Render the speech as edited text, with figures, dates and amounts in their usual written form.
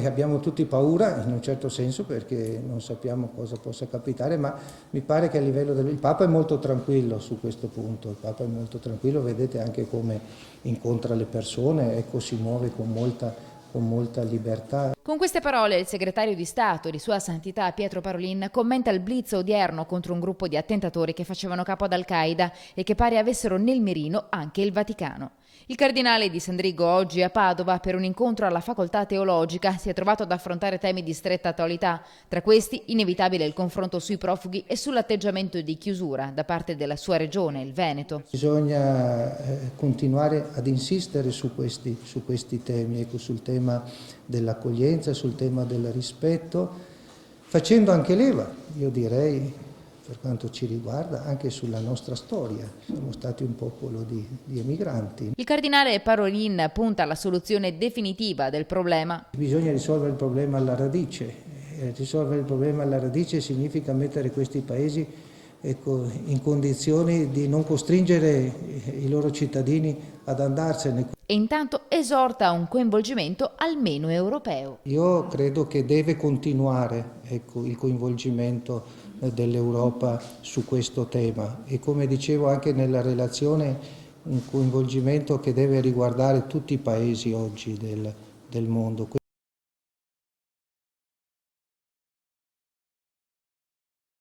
Abbiamo tutti paura in un certo senso perché non sappiamo cosa possa capitare, ma mi pare che a livello il Papa è molto tranquillo su questo punto, il Papa è molto tranquillo, vedete anche come incontra le persone, ecco, si muove con molta libertà. Con queste parole il segretario di Stato di Sua Santità Pietro Parolin commenta il blitz odierno contro un gruppo di attentatori che facevano capo ad Al-Qaeda e che pare avessero nel mirino anche il Vaticano. Il cardinale di Sandrigo, oggi a Padova per un incontro alla facoltà teologica, si è trovato ad affrontare temi di stretta attualità. Tra questi, inevitabile il confronto sui profughi e sull'atteggiamento di chiusura da parte della sua regione, il Veneto. Bisogna continuare ad insistere su questi temi, ecco, sul tema dell'accoglienza, sul tema del rispetto, facendo anche leva, io direi, per quanto ci riguarda, anche sulla nostra storia. Siamo stati un popolo di emigranti. Il cardinale Parolin punta alla soluzione definitiva del problema. Bisogna risolvere il problema alla radice. Risolvere il problema alla radice significa mettere questi paesi, ecco, in condizioni di non costringere i loro cittadini ad andarsene. E intanto esorta a un coinvolgimento almeno europeo. Io credo che deve continuare, ecco, il coinvolgimento dell'Europa su questo tema e, come dicevo anche nella relazione, un coinvolgimento che deve riguardare tutti i paesi oggi del mondo.